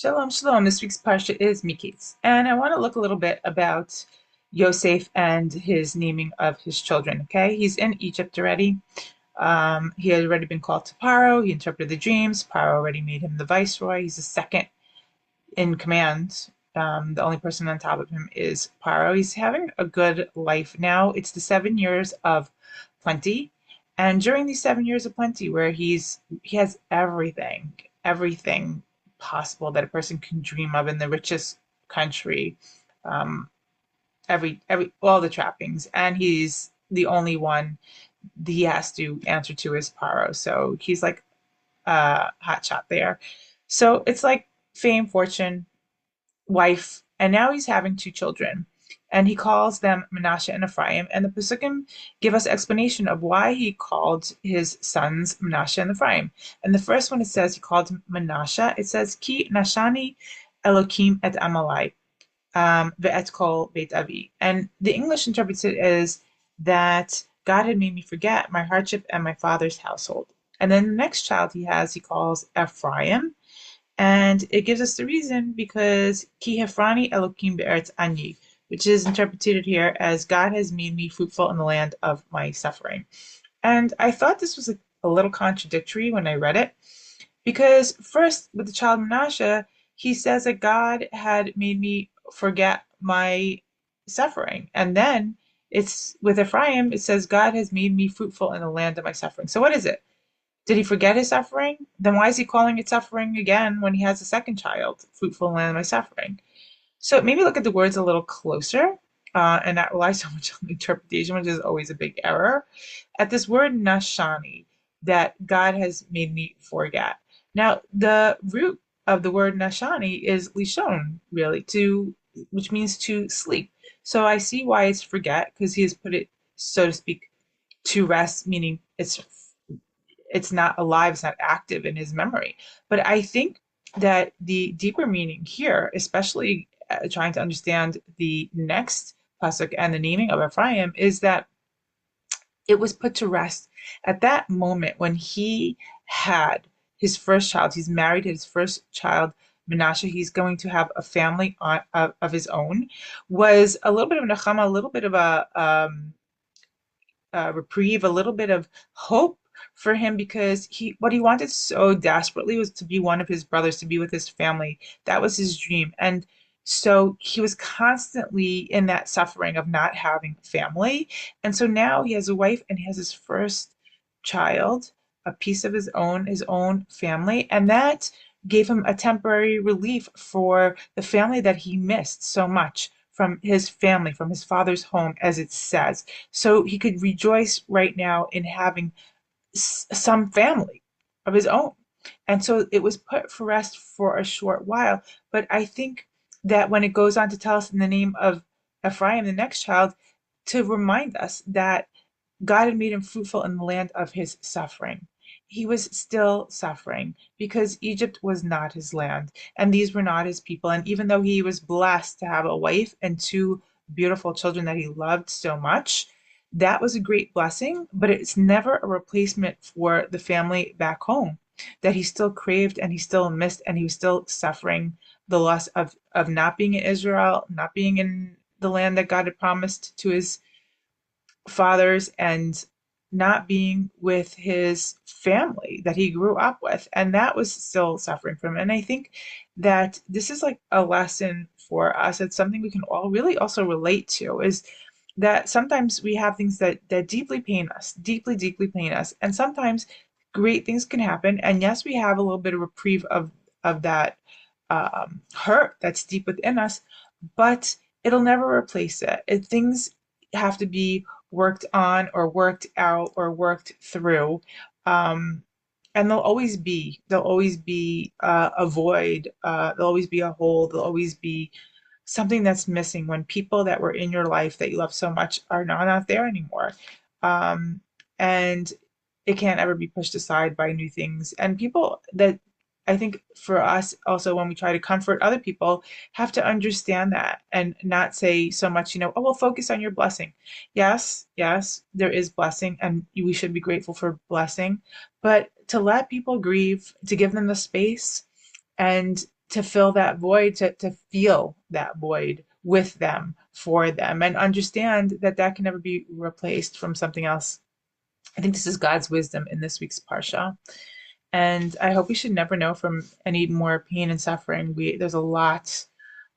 Shalom, shalom. This week's Parsha is Mikeitz, and I want to look a little bit about Yosef and his naming of his children. Okay, he's in Egypt already. He had already been called to Paro. He interpreted the dreams. Paro already made him the viceroy. He's the second in command. The only person on top of him is Paro. He's having a good life now. It's the 7 years of plenty, and during these 7 years of plenty, where he has everything possible that a person can dream of in the richest country, um, every all the trappings, and he's the only one he has to answer to is Paro. So he's like a hot shot there. So it's like fame, fortune, wife, and now he's having two children. And he calls them Menashe and Ephraim. And the Pesukim give us explanation of why he called his sons Menashe and Ephraim. And the first one, it says he called him Menashe. It says, Ki nashani Elokim et Amalai ve'et kol beit avi. And the English interprets it as that God had made me forget my hardship and my father's household. And then the next child he calls Ephraim, and it gives us the reason because Ki Hefrani Elokim Be'eretz Ani, which is interpreted here as God has made me fruitful in the land of my suffering. And I thought this was a little contradictory when I read it, because first with the child Menashe, he says that God had made me forget my suffering. And then it's with Ephraim, it says God has made me fruitful in the land of my suffering. So what is it? Did he forget his suffering? Then why is he calling it suffering again when he has a second child, fruitful land of my suffering? So maybe look at the words a little closer, and not rely so much on interpretation, which is always a big error. At this word nashani, that God has made me forget. Now, the root of the word nashani is lishon, really, which means to sleep. So I see why it's forget, because he has put it, so to speak, to rest, meaning it's not alive, it's not active in his memory. But I think that the deeper meaning here, especially trying to understand the next pasuk and the naming of Ephraim, is that it was put to rest at that moment when he had his first child. He's married his first child, Menashe. He's going to have a family of his own. Was a little bit of nechama, a little bit of a reprieve, a little bit of hope for him, because what he wanted so desperately was to be one of his brothers, to be with his family. That was his dream. And so he was constantly in that suffering of not having family. And so now he has a wife and he has his first child, a piece of his own family. And that gave him a temporary relief for the family that he missed so much, from his family, from his father's home, as it says. So he could rejoice right now in having some family of his own. And so it was put for rest for a short while. But I think that when it goes on to tell us in the name of Ephraim, the next child, to remind us that God had made him fruitful in the land of his suffering. He was still suffering because Egypt was not his land and these were not his people. And even though he was blessed to have a wife and two beautiful children that he loved so much, that was a great blessing, but it's never a replacement for the family back home that he still craved and he still missed, and he was still suffering the loss of not being in Israel, not being in the land that God had promised to his fathers, and not being with his family that he grew up with. And that was still suffering from him. And I think that this is like a lesson for us. It's something we can all really also relate to, is that sometimes we have things that deeply pain us, deeply pain us. And sometimes great things can happen. And yes, we have a little bit of reprieve of that hurt that's deep within us, but it'll never replace it. Things have to be worked on or worked out or worked through. And there'll always be a void, there'll always be a hole, there'll always be something that's missing when people that were in your life that you love so much are not there anymore. And it can't ever be pushed aside by new things. And people that, I think for us also, when we try to comfort other people, have to understand that and not say so much, oh, well, focus on your blessing. Yes, there is blessing and we should be grateful for blessing, but to let people grieve, to give them the space and to fill that void, to feel that void with them, for them, and understand that that can never be replaced from something else. I think this is God's wisdom in this week's Parsha. And I hope we should never know from any more pain and suffering. There's a lot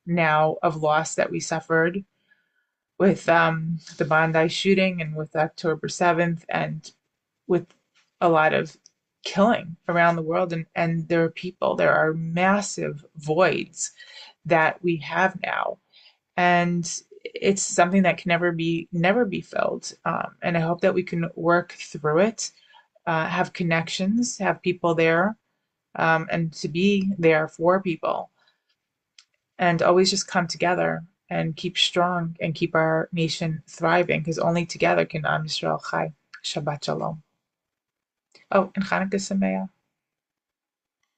now of loss that we suffered with the Bondi shooting and with October 7th and with a lot of killing around the world. And there are massive voids that we have now. And it's something that can never be filled. And I hope that we can work through it, have connections, have people there, and to be there for people, and always just come together and keep strong and keep our nation thriving, because only together can Am Yisrael Chai. Shabbat Shalom. Oh, and Hanukkah Sameach.